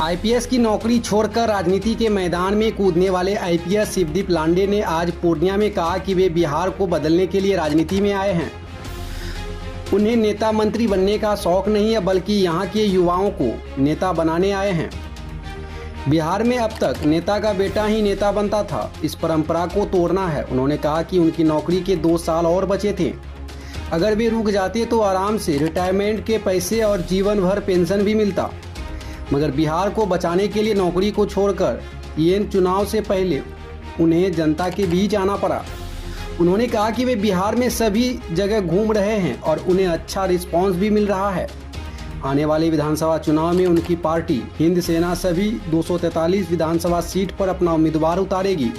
IPS की नौकरी छोड़कर राजनीति के मैदान में कूदने वाले आईपीएस शिवदीप लांडे ने आज पूर्णिया में कहा कि वे बिहार को बदलने के लिए राजनीति में आए हैं। उन्हें नेता मंत्री बनने का शौक नहीं है, बल्कि यहाँ के युवाओं को नेता बनाने आए हैं। बिहार में अब तक नेता का बेटा ही नेता बनता था, इस परंपरा को तोड़ना है। उन्होंने कहा कि उनकी नौकरी के 2 साल और बचे थे। अगर वे रुक जाते तो आराम से रिटायरमेंट के पैसे और जीवन भर पेंशन भी मिलता, मगर बिहार को बचाने के लिए नौकरी को छोड़कर इन चुनाव से पहले उन्हें जनता के बीच आना पड़ा। उन्होंने कहा कि वे बिहार में सभी जगह घूम रहे हैं और उन्हें अच्छा रिस्पांस भी मिल रहा है। आने वाले विधानसभा चुनाव में उनकी पार्टी हिंद सेना सभी 243 विधानसभा सीट पर अपना उम्मीदवार उतारेगी।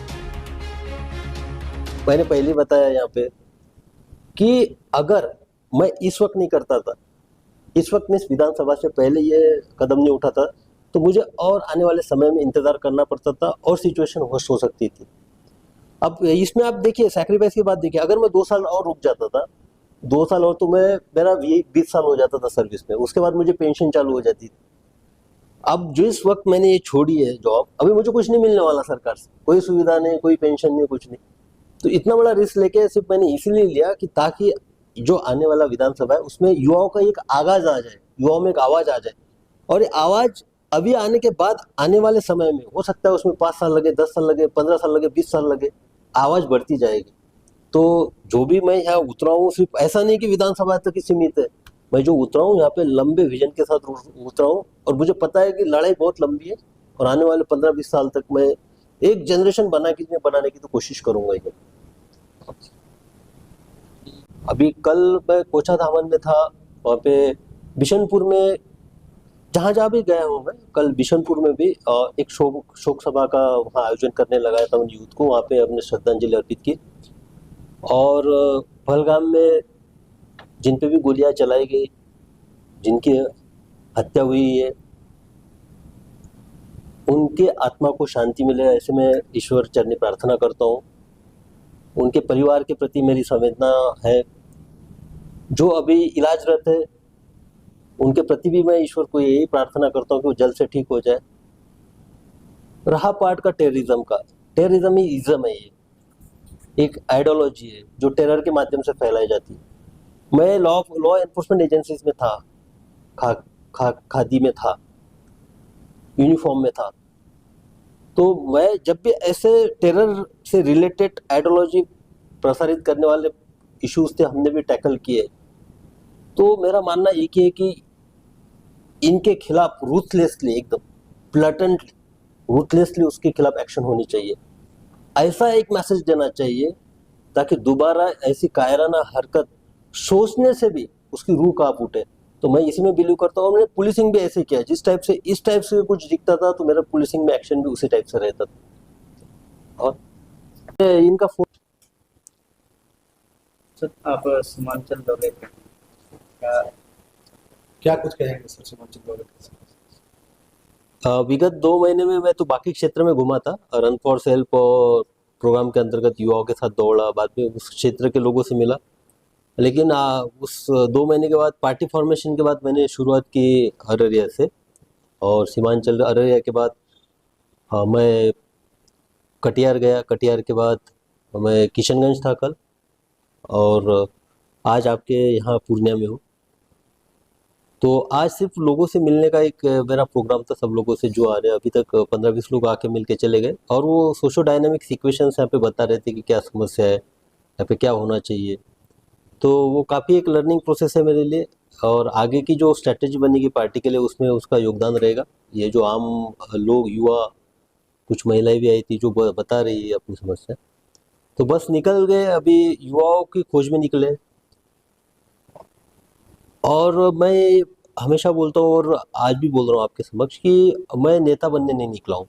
मैंने पहले बताया यहाँ पे कि अगर मैं इस वक्त नहीं करता था, इस वक्त में इस विधानसभा से पहले ये कदम नहीं उठाता, तो मुझे और आने वाले समय में इंतजार करना पड़ता था और सिचुएशन वर्स्ट हो सकती थी। अब इसमें आप देखिए, सैक्रिफाइस की बात देखिए, अगर मैं 2 साल और रुक जाता था, 2 साल और, तो मेरा 20 साल हो जाता था सर्विस में, उसके बाद मुझे पेंशन चालू हो जाती थी। अब जो इस वक्त मैंने ये छोड़ी है जॉब, अभी मुझे कुछ नहीं मिलने वाला सरकार से, कोई सुविधा नहीं, कोई पेंशन नहीं, कुछ नहीं। तो इतना बड़ा रिस्क लेके सिर्फ मैंने इसीलिए लिया कि ताकि जो आने वाला विधानसभा है उसमें युवाओं का एक आगाज आ जाए, युवाओं में एक आवाज आ जाए। और ये आवाज अभी आने के बाद आने वाले समय में हो सकता है उसमें 5 साल लगे, 10 साल लगे, 15 साल लगे, 20 साल लगे, आवाज बढ़ती जाएगी। तो जो भी मैं यहाँ उतरा हूँ, सिर्फ ऐसा नहीं कि विधानसभा तक ही सीमित है, मैं जो उतरा हूँ यहाँ पे लंबे विजन के साथ उतरा हूँ। और मुझे पता है कि लड़ाई बहुत लंबी है और आने वाले 15-20 साल तक मैं एक जनरेशन बनाने की तो कोशिश करूंगा ही। अभी कल मैं कोचा धामन में था, वहाँ पे बिशनपुर में, जहाँ भी गया हूँ मैं, कल बिशनपुर में भी एक शोक सभा का वहाँ आयोजन करने लगाया था उन यूथ को, वहाँ पे अपने श्रद्धांजलि अर्पित की। और पहलगाम में जिन पे भी गोलियां चलाई गई, जिनकी हत्या हुई है, उनके आत्मा को शांति मिले, ऐसे मैं ईश्वर चरणी प्रार्थना करता हूँ। उनके परिवार के प्रति मेरी संवेदना है। जो अभी इलाजरत है उनके प्रति भी मैं ईश्वर को यही प्रार्थना करता हूँ कि वो जल्द से ठीक हो जाए। रहा पार्ट का टेररिज्म ही इज्म है, ये एक आइडियोलॉजी है जो टेरर के माध्यम से फैलाई जाती है। मैं लॉ एनफोर्समेंट एजेंसीज में था, खादी में था, यूनिफॉर्म में था। तो मैं जब भी ऐसे टेरर से रिलेटेड आइडियोलॉजी प्रसारित करने वाले इश्यूज थे, हमने भी टैकल किए। तो मेरा मानना एक ही है कि इनके खिलाफ रूथलेसली, एकदम ब्लैटेंटली, रूथलेसली उसके खिलाफ एक्शन होनी चाहिए। ऐसा एक मैसेज देना चाहिए ताकि दोबारा ऐसी कायराना हरकत सोचने से भी उसकी रूह कांप उठे। तो मैं इसी में बिलीव करता हूँ। मैंने पुलिसिंग भी ऐसे किया, जिस टाइप से इस टाइप से कुछ दिखता था तो मेरा पुलिसिंग में एक्शन भी उसी टाइप से रहता था। और इनका सर, आप सीमांचल दौरे पे क्या कुछ कहेंगे सर सीमांचल दौरे पे? विगत 2 महीने में मैं तो बाकी क्षेत्र में घुमा था, रन फॉर सेल्फ और प्रोग्राम के अंतर्गत युवाओं के साथ दौड़ा, बाद में उस क्षेत्र के लोगों से मिला। लेकिन उस 2 महीने के बाद, पार्टी फॉर्मेशन के बाद, मैंने शुरुआत की अररिया से, और सीमांचल अररिया के बाद मैं कटिहार गया, कटिहार के बाद मैं किशनगंज था कल, और आज आपके यहाँ पूर्णिया में हूँ। तो आज सिर्फ लोगों से मिलने का एक मेरा प्रोग्राम था, सब लोगों से जो आ रहे हैं। अभी तक 15-20 लोग आके मिल के चले गए, और वो सोशो डायनामिक्स इक्वेशंस यहाँ पे बता रहे थे कि क्या समस्या है, यहाँ पे क्या होना चाहिए। तो वो काफ़ी एक लर्निंग प्रोसेस है मेरे लिए, और आगे की जो स्ट्रैटेजी बनेगी पार्टी के लिए उसमें उसका योगदान रहेगा। ये जो आम लोग, युवा, कुछ महिलाएं भी आई थी जो बता रही है अपनी समस्या, तो बस निकल गए, अभी युवाओं की खोज में निकले। और मैं हमेशा बोलता हूँ और आज भी बोल रहा हूँ आपके समक्ष कि मैं नेता बनने नहीं निकला हूँ,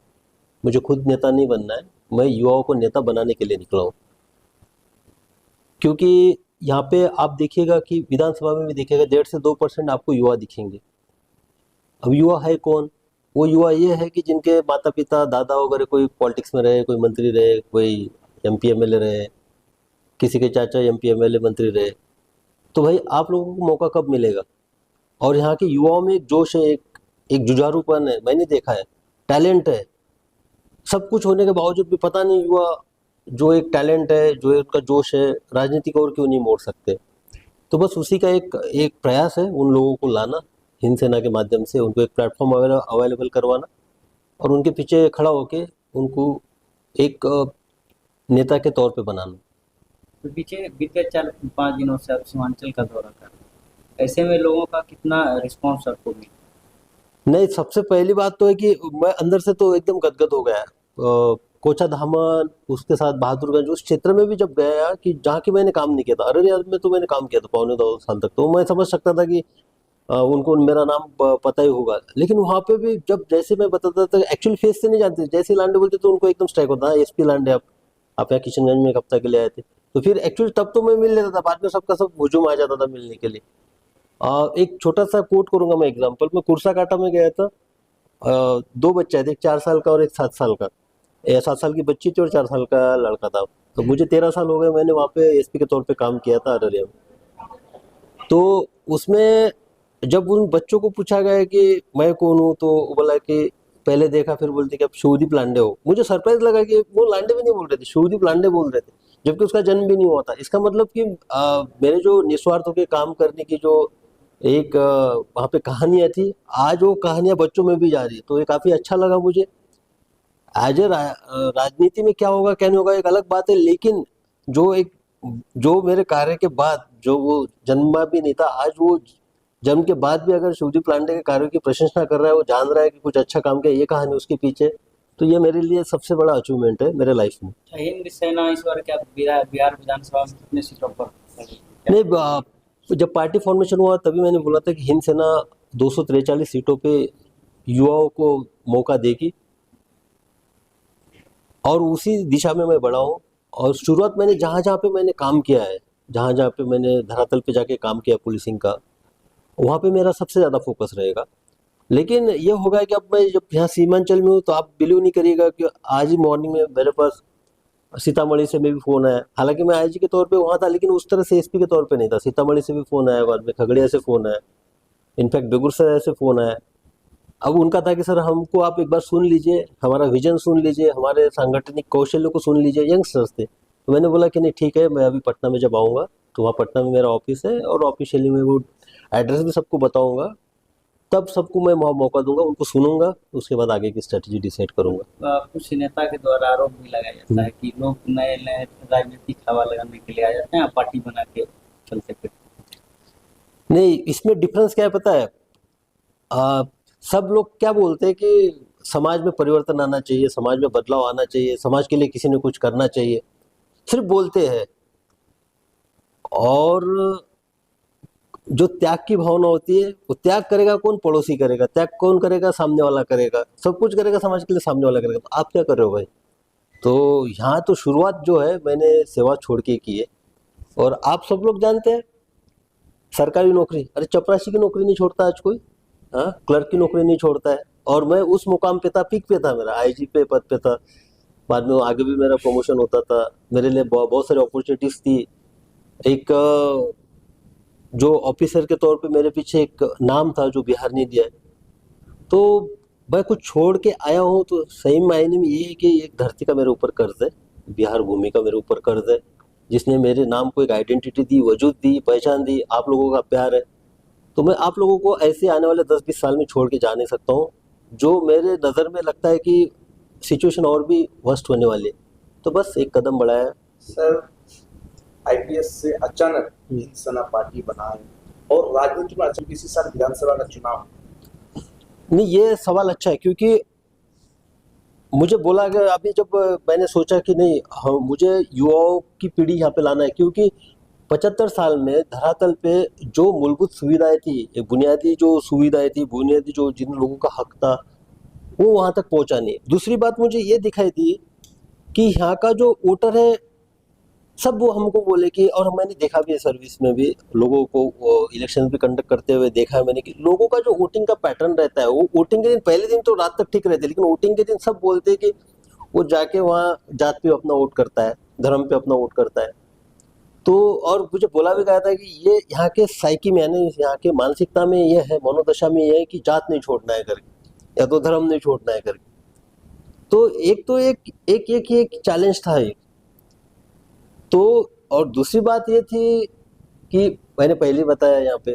मुझे खुद नेता नहीं बनना है, मैं युवाओं को नेता बनाने के लिए निकला हूँ। क्योंकि यहाँ पे आप देखिएगा कि विधानसभा में भी देखिएगा 1.5 से 2% आपको युवा दिखेंगे। अब युवा है कौन? वो युवा ये है कि जिनके माता पिता, दादा वगैरह कोई पॉलिटिक्स में रहे, कोई मंत्री रहे, कोई MP MLA रहे, किसी के चाचा MP MLA मंत्री रहे। तो भाई आप लोगों को मौका कब मिलेगा? और यहाँ के युवाओं में एक जोश है, एक एक जुझारूपन है, मैंने देखा है, टैलेंट है, सब कुछ होने के बावजूद भी पता नहीं युवा जो एक टैलेंट है, जो उनका जोश है, राजनीति को और क्यों नहीं मोड़ सकते। तो बस उसी का एक प्रयास है उन लोगों को लाना, हिंद सेना के माध्यम से उनको एक प्लेटफॉर्म अवेलेबल करवाना और उनके पीछे खड़ा होके उनको एक नेता के तौर पे बनाना। तो पीछे बीते 4-5 दिनों से आप सीमांचल का दौरा कर रहे हैं, ऐसे में लोगों का कितना रिस्पॉन्स आपको मिला? नहीं, सबसे पहली बात तो है कि मैं अंदर से तो एकदम गदगद हो गया। कोचा धामन, उसके साथ बहादुरगंज, उस क्षेत्र में भी जब गया कि जहाँ की मैंने काम नहीं किया था, अररिया में तो मैंने काम किया था 2.25 साल तक, तो मैं समझ सकता था कि उनको मेरा नाम पता ही होगा। लेकिन वहाँ पे भी जब जैसे मैं बताता था, एक्चुअली फेस से नहीं जानते, जैसे लांडे बोलते तो उनको एकदम स्ट्राइक होता है, एसपी लांडे आप यहाँ किशनगंज में एक हफ्ता के लिए आए थे। तो फिर एक्चुअली तब तो मैं मिल लेता था, बाद में सबका सब हुजूम आ जाता था मिलने के लिए। एक छोटा सा कोट करूंगा मैं एग्जाम्पल, मैं कुर्सा काटा में गया था, 2 बच्चे थे, एक 4 साल का और एक 7 साल का, 7 साल की बच्ची थी और 4 साल का लड़का था। तो मुझे 13 साल हो गए, मैंने वहाँ पे एसपी के तौर पे काम किया था अररिया में। तो उसमें जब उन बच्चों को पूछा गया कि मैं कौन हूँ, तो वो बोला कि पहले देखा फिर बोलते कि आप शिवदीप लांडे हो। मुझे सरप्राइज लगा कि वो लांडे भी नहीं बोल रहे थे, शिवदीप लांडे बोल रहे थे, जबकि उसका जन्म भी नहीं हुआ था। इसका मतलब कि मेरे जो निस्वार्थ होकर काम करने की जो एक वहाँ पे कहानियां थी, आज वो कहानियां बच्चों में भी जा रही है, तो ये काफी अच्छा लगा मुझे। आज राजनीति में क्या होगा क्या नहीं होगा एक अलग बात है, लेकिन जो मेरे कार्य के बाद जो वो जन्मा भी नहीं था, आज वो जन्म के बाद भी अगर शिवदीप लांडे के कार्यों की प्रशंसा कर रहा है, वो जान रहा है कि कुछ अच्छा काम किया, ये कहानी उसके पीछे, तो ये मेरे लिए सबसे बड़ा अचीवमेंट है मेरे लाइफ में। हिंद सेना इस बार क्या बिहार विधानसभा में कितने सीटों पर? नहीं, जब पार्टी फॉर्मेशन हुआ तभी मैंने बोला था कि हिंद सेना 243 सीटों पे युवाओं को मौका देगी और उसी दिशा में मैं बढ़ा हूँ। और शुरुआत मैंने जहाँ जहाँ पे मैंने काम किया है, जहाँ जहाँ पे मैंने धरातल पे जाके काम किया पुलिसिंग का, वहाँ पे मेरा सबसे ज़्यादा फोकस रहेगा। लेकिन ये होगा कि अब मैं जब यहाँ सीमांचल में हूँ, तो आप बिलीव नहीं करिएगा कि आज ही मॉर्निंग में मेरे पास सीतामढ़ी से भी फ़ोन आया। हालांकि मैं आईजी के तौर पे वहाँ था, लेकिन उस तरह से एसपी के तौर पे नहीं था। सीतामढ़ी से भी फ़ोन आया, बाद में खगड़िया से फ़ोन आया, इनफैक्ट बेगूसराय से फ़ोन आया। अब उनका था कि सर हमको आप एक बार सुन लीजिए, हमारा विजन सुन लीजिए, हमारे सांगठनिक कौशल्य को सुन लीजिए, यंगस्टर्स थे। तो मैंने बोला कि नहीं ठीक है, मैं अभी पटना में जब आऊँगा तो वहाँ पटना में मेरा ऑफिस है और ऑफिशियली मैं वो एड्रेस भी सबको बताऊँगा, तब सबको मैं मौका दूंगा, उनको सुनूंगा, उसके बाद आगे की स्ट्रेटजी डिसाइड करूंगा। कुछ नेता के द्वारा आरोप भी लगाया जाता है कि लोग नए नए राजनीतिक हवा लगाने के लिए आ जाते हैं, पार्टी बना के चलते फिरते। नहीं, इसमें डिफरेंस क्या है पता है? सब लोग क्या बोलते हैं कि समाज में परिवर्तन आना चाहिए, समाज में बदलाव आना चाहिए, समाज के लिए किसी ने कुछ करना चाहिए, सिर्फ बोलते हैं। और जो त्याग की भावना होती है, वो त्याग करेगा कौन? पड़ोसी करेगा। त्याग कौन करेगा? सामने वाला करेगा। सब कुछ करेगा समाज के लिए, सामने वाला करेगा। तो आप क्या कर रहे हो भाई? तो यहाँ तो शुरुआत जो है मैंने सेवा छोड़ के की है। और आप सब लोग जानते हैं, सरकारी नौकरी, अरे चपरासी की नौकरी नहीं छोड़ता आज कोई, हाँ, क्लर्क की नौकरी नहीं छोड़ता है। और मैं उस मुकाम पे था, पीक पे था, मेरा आईजी पे पद पे था। बाद में आगे भी मेरा प्रमोशन होता था, मेरे लिए बहुत सारी अपॉर्चुनिटीज थी। एक जो ऑफिसर के तौर पे मेरे पीछे एक नाम था जो बिहार ने दिया है। तो मैं कुछ छोड़ के आया हूँ, तो सही मायने में ये है कि एक धरती का मेरे ऊपर कर्ज है, बिहार भूमि का मेरे ऊपर कर्ज है, जिसने मेरे नाम को एक आइडेंटिटी दी, वजूद दी, पहचान दी, आप लोगों का प्यार है। तो मैं आप लोगों को ऐसे आने वाले 10-20 साल में छोड़ के जा नहीं सकता हूँ, जो मेरे नज़र में लगता है कि सिचुएशन और भी वर्स्ट होने वाली है। तो बस एक कदम बढ़ाया। सर, आईपीएस से अचानक हिंद सेना पार्टी बनाए और राजनीति में अचानक इसी साल विधानसभा का चुनाव। नहीं, ये सवाल अच्छा है, क्योंकि मुझे बोला गया अभी, जब मैंने सोचा कि नहीं, हम मुझे युवाओं की पीढ़ी यहाँ पे लाना है, क्योंकि 75 साल में धरातल पे जो मूलभूत सुविधाएं थी, बुनियादी जो सुविधाएं थी, बुनियादी जो जिन लोगों का हक था, वो वहाँ तक पहुँचा नहीं। दूसरी बात मुझे ये दिखाई दी कि यहाँ का जो वोटर है, सब वो हमको बोले कि, और मैंने देखा भी है सर्विस में भी, लोगों को इलेक्शन भी कंडक्ट करते हुए देखा है मैंने, कि लोगों का जो वोटिंग का पैटर्न रहता है, वो वोटिंग के दिन, पहले दिन तो रात तक ठीक रहते, लेकिन वोटिंग के दिन सब बोलते हैं कि वो जाके वहाँ जात पे अपना वोट करता है, धर्म पे अपना वोट करता है। तो और मुझे बोला भी गया था कि ये यहाँ के साइकी में यानी यहाँ के मानसिकता में ये है, मनोदशा में ये है कि जात नहीं छोड़ना है करके या तो धर्म नहीं छोड़ना है करके। तो एक चैलेंज था एक। तो और दूसरी बात ये थी कि मैंने पहले बताया यहाँ पे